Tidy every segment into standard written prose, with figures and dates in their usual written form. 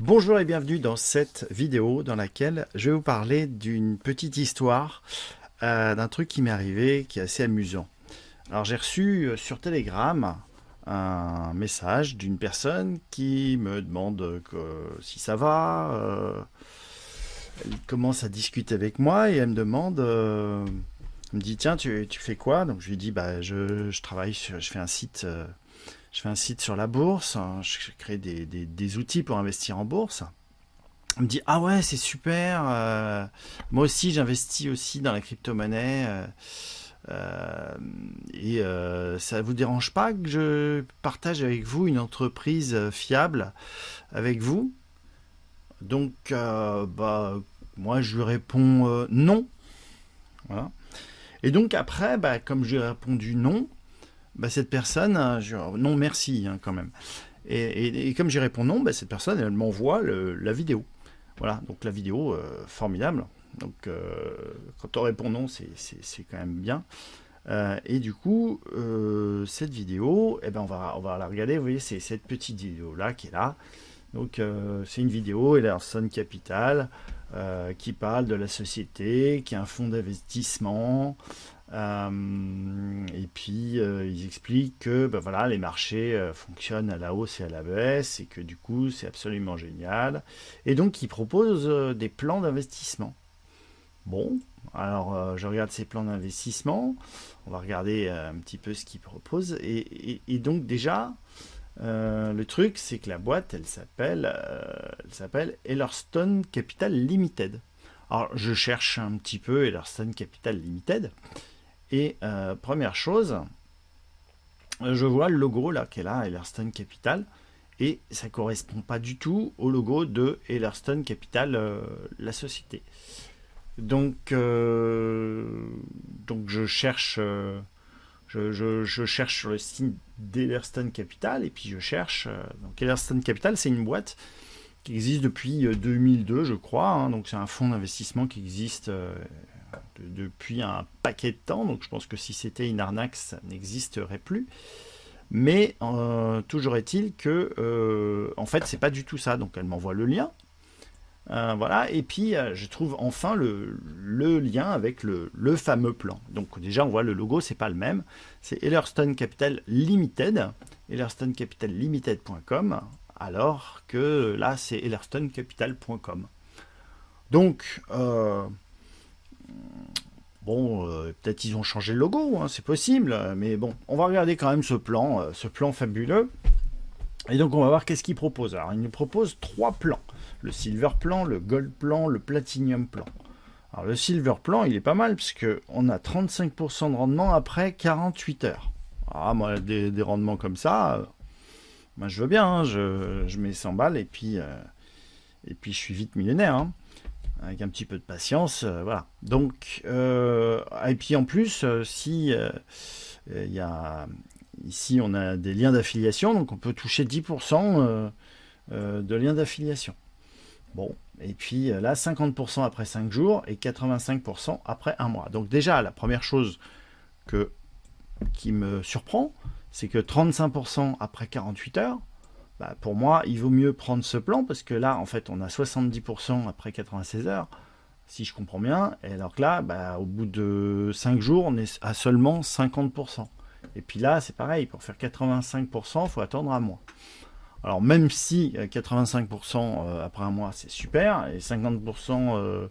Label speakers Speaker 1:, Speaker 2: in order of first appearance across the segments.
Speaker 1: Bonjour et bienvenue dans cette vidéo dans laquelle je vais vous parler d'une petite histoire, d'un truc qui m'est arrivé qui est assez amusant. Alors j'ai reçu sur Telegram un message d'une personne qui me demande si ça va. Elle commence à discuter avec moi et elle me demande, elle me dit tiens tu fais quoi? Donc je lui dis bah je travaille, je fais un site. Je fais un site sur la bourse, je crée des outils pour investir en bourse. On me dit ah ouais c'est super, moi aussi j'investis aussi dans la crypto-monnaie, et ça vous dérange pas que je partage avec vous une entreprise fiable avec vous? Donc bah moi je lui réponds non, voilà. Et donc après bah, comme je lui ai répondu non, bah, cette personne, non merci hein, quand même. Et comme j'y réponds non, bah, cette personne, elle m'envoie la vidéo. Voilà, donc la vidéo, formidable. Donc quand on répond non, c'est quand même bien. Et du coup, cette vidéo, eh ben, on va la regarder. Vous voyez, c'est cette petite vidéo-là qui est là. Donc c'est une vidéo, Ellerson Capital, qui parle de la société, qui est un fonds d'investissement. Et puis ils expliquent que ben voilà, les marchés fonctionnent à la hausse et à la baisse et que du coup c'est absolument génial. Et donc ils proposent des plans d'investissement. Bon, alors je regarde ces plans d'investissement, on va regarder un petit peu ce qu'ils proposent. Et donc déjà, le truc c'est que la boîte elle s'appelle Ellerston Capital Limited. Alors je cherche un petit peu Ellerston Capital Limited. Et première chose, je vois le logo là qui est là, Ellerston Capital, et ça ne correspond pas du tout au logo de Ellerston Capital, la société. Donc je cherche, je cherche sur le site d'Ellerston Capital, et puis je cherche. Donc Ellerston Capital, c'est une boîte qui existe depuis 2002, je crois. Hein, donc c'est un fonds d'investissement qui existe depuis un paquet de temps, donc je pense que si c'était une arnaque, ça n'existerait plus. Mais toujours est-il que, en fait, c'est pas du tout ça. Donc elle m'envoie le lien, voilà, et puis je trouve enfin le lien avec le fameux plan. Donc déjà, on voit le logo, c'est pas le même. C'est Ellerston Capital Limited, ellerstoncapital.limited.com, alors que là, c'est ellerstoncapital.com. Donc, bon, peut-être ils ont changé le logo, hein, c'est possible, mais bon, on va regarder quand même ce plan fabuleux. Et donc on va voir qu'est-ce qu'ils proposent. Alors ils nous proposent trois plans. Le Silver Plan, le Gold Plan, le Platinum Plan. Alors le Silver Plan, il est pas mal, puisque on a 35% de rendement après 48 heures. Ah, moi, des rendements comme ça, moi je veux bien, hein, je mets 100 balles, et puis je suis vite millionnaire, hein, avec un petit peu de patience, voilà. Donc, et puis en plus, si il y a, ici on a des liens d'affiliation, donc on peut toucher 10% de liens d'affiliation. Bon, et puis là, 50% après 5 jours et 85% après un mois. Donc déjà, la première chose qui me surprend, c'est que 35% après 48 heures, bah, pour moi, il vaut mieux prendre ce plan, parce que là, en fait, on a 70% après 96 heures, si je comprends bien, et alors que là, bah, au bout de 5 jours, on est à seulement 50%. Et puis là, c'est pareil, pour faire 85%, il faut attendre un mois. Alors même si 85% après un mois, c'est super, et 50%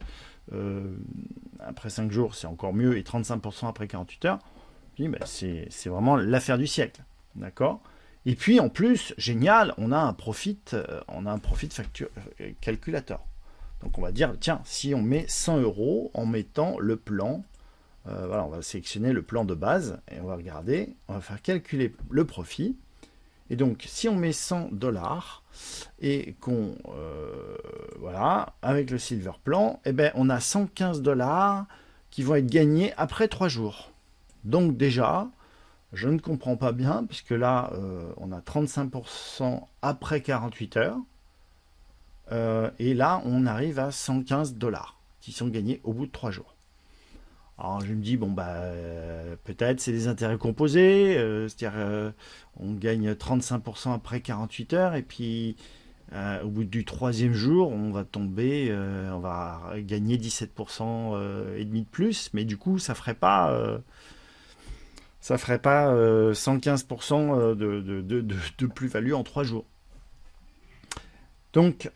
Speaker 1: après 5 jours, c'est encore mieux, et 35% après 48 heures, bah, c'est vraiment l'affaire du siècle. D'accord? Et puis en plus, génial, on a un profit calculateur. Donc on va dire, tiens, si on met 100 euros en mettant le plan, voilà, on va sélectionner le plan de base, et on va regarder, on va faire calculer le profit. Et donc, si on met 100 dollars et qu'on, voilà, avec le Silver Plan, eh ben, on a 115 dollars qui vont être gagnés après 3 jours. Donc déjà, je ne comprends pas bien, puisque là, on a 35% après 48 heures. Et là, on arrive à 115 dollars qui sont gagnés au bout de 3 jours. Alors je me dis, bon, bah, peut-être c'est des intérêts composés, c'est-à-dire on gagne 35% après 48 heures, et puis Au bout du troisième jour, on va tomber, on va gagner 17% et demi de plus, mais du coup, ça ferait pas 115% de plus-value en 3 jours. Donc,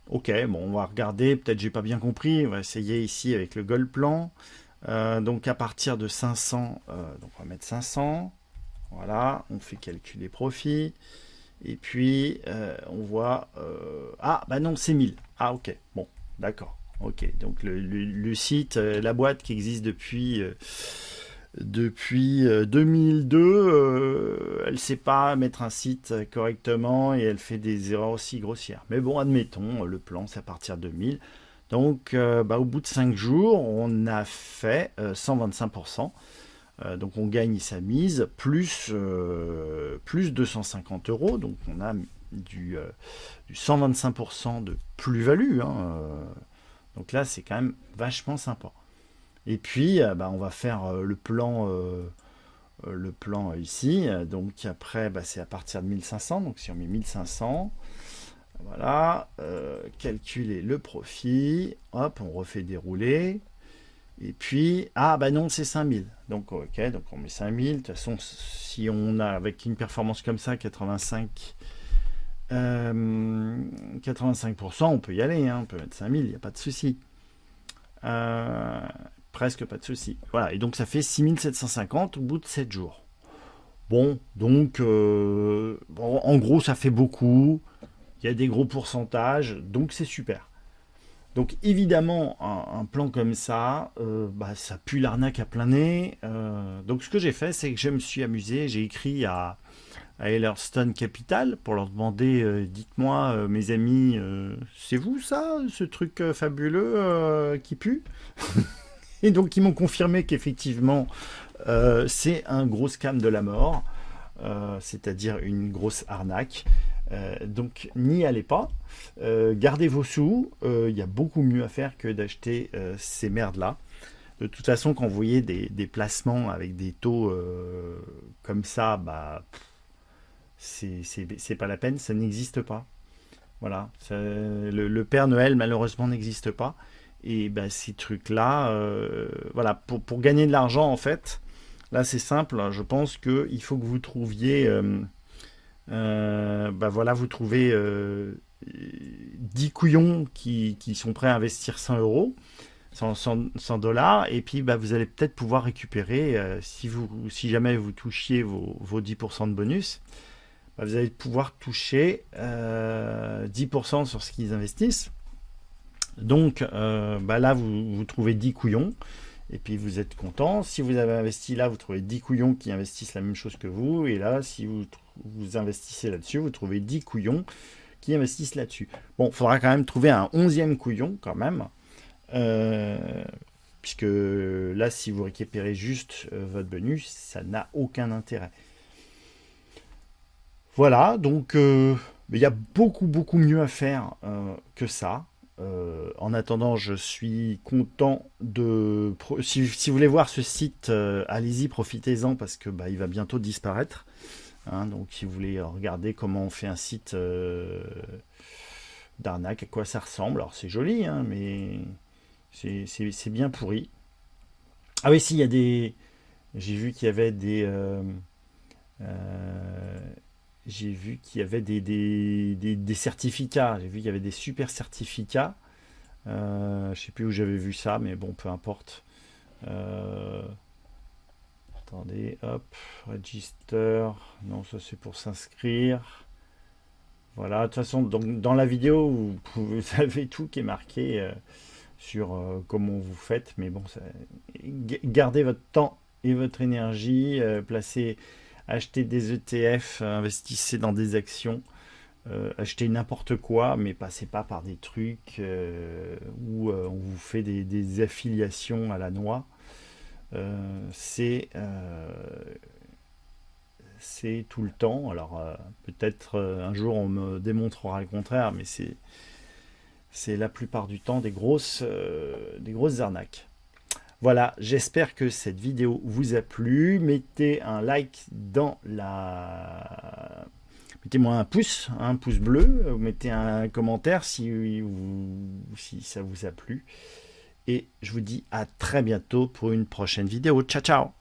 Speaker 1: ok, bon, on va regarder, peut-être j'ai pas bien compris, on va essayer ici avec le gold plan. Donc à partir de 500, donc on va mettre 500, voilà, on fait calculer profit, et puis on voit, ah bah non c'est 1000, ah ok, bon, d'accord, ok, donc le site, la boîte qui existe depuis 2002, elle ne sait pas mettre un site correctement et elle fait des erreurs aussi grossières. Mais bon, admettons, le plan, c'est à partir de 1000. Donc, au bout de 5 jours, on a fait 125%. Donc, on gagne sa mise, plus 250 euros. Donc, on a du 125% de plus-value. Hein. Donc là, c'est quand même vachement sympa. Et puis, on va faire le plan ici. Donc après, c'est à partir de 1500. Donc si on met 1500, voilà, calculer le profit. Hop, on refait dérouler. Et puis, ah bah non, c'est 5000. Donc ok, donc on met 5000. De toute façon, si on a avec une performance comme ça, 85%, on peut y aller. Hein, on peut mettre 5000, il n'y a pas de souci. Presque pas de souci. Voilà, et donc ça fait 6750 au bout de 7 jours. Bon, donc, en gros, ça fait beaucoup. Il y a des gros pourcentages, donc c'est super. Donc évidemment, un plan comme ça, ça pue l'arnaque à plein nez. Donc ce que j'ai fait, c'est que je me suis amusé, j'ai écrit à Ellerston Capital pour leur demander, dites-moi mes amis, c'est vous ça, ce truc fabuleux qui pue? Et donc ils m'ont confirmé qu'effectivement c'est un gros scam de la mort, c'est-à-dire une grosse arnaque. Donc n'y allez pas, gardez vos sous, il y a beaucoup mieux à faire que d'acheter ces merdes-là. De toute façon, quand vous voyez des placements avec des taux comme ça, c'est pas la peine, ça n'existe pas. Voilà, le Père Noël malheureusement n'existe pas. Et ces trucs-là, voilà, pour gagner de l'argent en fait, là c'est simple, je pense qu'il faut que vous trouviez, voilà, vous trouvez 10 couillons qui sont prêts à investir 100 euros, 100 dollars, et puis vous allez peut-être pouvoir récupérer, si jamais vous touchiez vos 10% de bonus, vous allez pouvoir toucher 10% sur ce qu'ils investissent. Donc là, vous trouvez 10 couillons, et puis vous êtes content. Si vous avez investi là, vous trouvez 10 couillons qui investissent la même chose que vous, et là, si vous investissez là-dessus, vous trouvez 10 couillons qui investissent là-dessus. Bon, il faudra quand même trouver un 11e couillon, quand même, puisque là, si vous récupérez juste votre bonus, ça n'a aucun intérêt. Voilà, donc il y a beaucoup, beaucoup mieux à faire que ça. En attendant, je suis content de... Si vous voulez voir ce site, allez-y, profitez-en parce que il va bientôt disparaître. Hein, donc si vous voulez regarder comment on fait un site d'arnaque, à quoi ça ressemble. Alors c'est joli, hein, mais c'est bien pourri. Ah oui, si, il y a des... J'ai vu qu'il y avait des... j'ai vu qu'il y avait des certificats. J'ai vu qu'il y avait des super certificats. Je sais plus où j'avais vu ça, mais bon, peu importe. Attendez, hop, register. Non, ça c'est pour s'inscrire. Voilà, de toute façon, dans la vidéo, vous avez tout qui est marqué sur comment vous faites. Mais bon, gardez votre temps et votre énergie, achetez des ETF, investissez dans des actions, achetez n'importe quoi, mais passez pas par des trucs où on vous fait des affiliations à la noix. C'est tout le temps. Alors peut-être un jour on me démontrera le contraire, mais c'est la plupart du temps des grosses arnaques. Voilà, j'espère que cette vidéo vous a plu. Mettez un like dans la Mettez-moi un pouce bleu, vous mettez un commentaire si ça vous a plu. Et je vous dis à très bientôt pour une prochaine vidéo. Ciao, ciao!